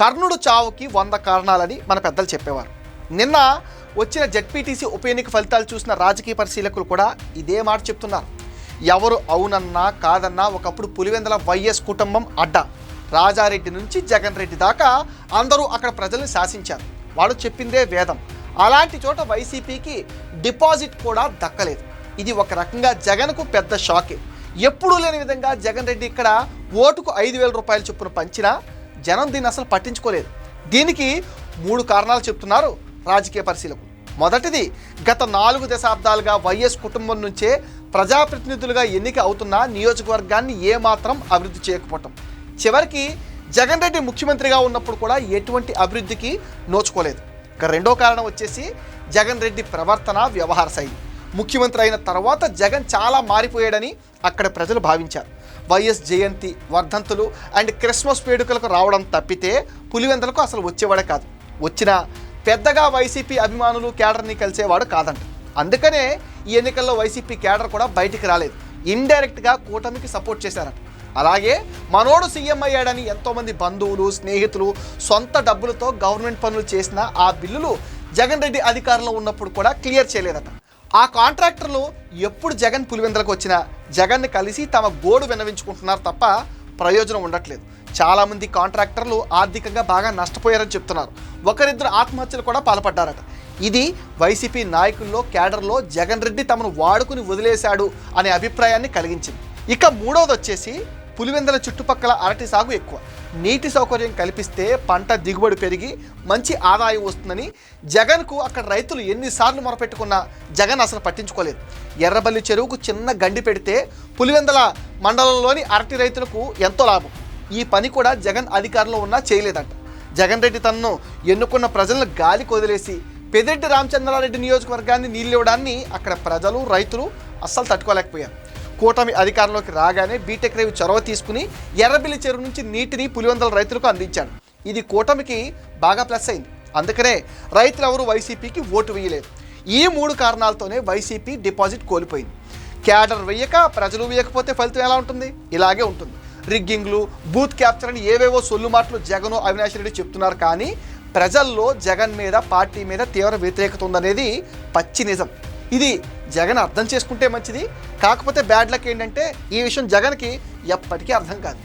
కర్ణుడు చావుకి 100 కారణాలని మన పెద్దలు చెప్పేవారు. నిన్న వచ్చిన జెడ్పీటీసీ ఉప ఎన్నిక ఫలితాలు చూసిన రాజకీయ పరిశీలకులు కూడా ఇదే మాట చెప్తున్నారు. ఎవరు అవునన్నా కాదన్నా ఒకప్పుడు పులివెందుల వైఎస్ కుటుంబం అడ్డా. రాజారెడ్డి నుంచి జగన్ రెడ్డి దాకా అందరూ అక్కడ ప్రజల్ని శాసించారు. వాళ్ళు చెప్పిందే వేదం. అలాంటి చోట వైసీపీకి డిపాజిట్ కూడా దక్కలేదు. ఇది ఒక రకంగా జగన్కు పెద్ద షాకే. ఎప్పుడూ లేని విధంగా జగన్ రెడ్డి ఇక్కడ ఓటుకు 5,000 రూపాయలు చొప్పున పంచినా జనం దీన్ని అసలు పట్టించుకోలేదు. దీనికి 3 కారణాలు చెప్తున్నారు రాజకీయ పరిశీలకులు. మొదటిది, గత 4 దశాబ్దాలుగా వైఎస్ కుటుంబం నుంచే ప్రజాప్రతినిధులుగా ఎన్నిక అవుతున్న నియోజకవర్గాన్ని ఏమాత్రం అభివృద్ధి చేయకపోవటం. చివరికి జగన్ రెడ్డి ముఖ్యమంత్రిగా ఉన్నప్పుడు కూడా ఎటువంటి అభివృద్ధికి నోచుకోలేదు. ఇక రెండో కారణం వచ్చేసి జగన్ రెడ్డి ప్రవర్తన, వ్యవహార శైలి. ముఖ్యమంత్రి అయిన తర్వాత జగన్ చాలా మారిపోయాడని అక్కడ ప్రజలు భావించారు. వైఎస్ జయంతి, వర్ధంతులు అండ్ క్రిస్మస్ వేడుకలకు రావడం తప్పితే పులివెందులకు అసలు వచ్చేవాడే కాదు. వచ్చినా పెద్దగా వైసీపీ అభిమానులు కేడర్ని కలిసేవాడు కాదంట. అందుకనే ఈ ఎన్నికల్లో వైసీపీ కేడర్ కూడా బయటికి రాలేదు. ఇండైరెక్ట్గా కూటమికి సపోర్ట్ చేశారట. అలాగే మనోడు సీఎం అయ్యాడని ఎంతోమంది బంధువులు, స్నేహితులు సొంత డబ్బులతో గవర్నమెంట్ పనులు చేసిన ఆ బిల్లులు జగన్ రెడ్డి అధికారంలో ఉన్నప్పుడు కూడా క్లియర్ చేయలేదట. ఆ కాంట్రాక్టర్లు ఎప్పుడు జగన్ పులివెందులకు వచ్చినా జగన్ని కలిసి తమ గోడు విన్నవించుకుంటున్నారు తప్ప ప్రయోజనం ఉండట్లేదు. చాలామంది కాంట్రాక్టర్లు ఆర్థికంగా బాగా నష్టపోయారని చెప్తున్నారు. ఒకరిద్దరు ఆత్మహత్యలు కూడా పాల్పడ్డారట. ఇది వైసీపీ నాయకుల్లో, కేడర్లో జగన్ రెడ్డి తమను వాడుకుని వదిలేశాడు అనే అభిప్రాయాన్ని కలిగించింది. ఇక మూడవది వచ్చేసి పులివెందుల చుట్టుపక్కల అరటి సాగు ఎక్కువ. నీటి సౌకర్యం కల్పిస్తే పంట దిగుబడి పెరిగి మంచి ఆదాయం వస్తుందని జగన్కు అక్కడ రైతులు ఎన్నిసార్లు మొరపెట్టుకున్నా జగన్ అసలు పట్టించుకోలేదు. ఎర్రబల్లి చెరువుకు చిన్న గండి పెడితే పులివెందుల మండలంలోని అరటి రైతులకు ఎంతో లాభం. ఈ పని కూడా జగన్ అధికారంలో ఉన్నా చేయలేదంట. జగన్ రెడ్డి తనను ఎన్నుకున్న ప్రజలను గాలి కొదిలేసి పెద్దిరెడ్డి రామచంద్రారెడ్డి నియోజకవర్గాన్ని నీళ్ళివ్వడాన్ని అక్కడ ప్రజలు, రైతులు అస్సలు తట్టుకోలేకపోయారు. కూటమి అధికారంలోకి రాగానే బీటెక్ రేవు చొరవ తీసుకుని ఎర్రబెల్లి చెరువు నుంచి నీటిని పులివెందుల రైతులకు అందించాడు. ఇది కూటమికి బాగా ప్లస్ అయింది. అందుకనే రైతులు ఎవరు వైసీపీకి ఓటు వేయలేదు. ఈ 3 కారణాలతోనే వైసీపీ డిపాజిట్ కోల్పోయింది. క్యాడర్ వేయక, ప్రజలు వేయకపోతే ఫలితం ఎలా ఉంటుంది? ఇలాగే ఉంటుంది. రిగ్గింగ్లు, బూత్ క్యాప్చర్ అని ఏవేవో సొల్లు మాటలు జగన్, అవినాష్ రెడ్డి చెప్తున్నారు. కానీ ప్రజల్లో జగన్ మీద, పార్టీ మీద తీవ్ర వ్యతిరేకత ఉందనేది పచ్చి నిజం. ఇది జగన్ అర్థం చేసుకుంటే మంచిది. కాకపోతే బ్యాడ్ లక్ ఏంటంటే ఈ విషయం జగన్కి ఎప్పటికీ అర్థం కాదు.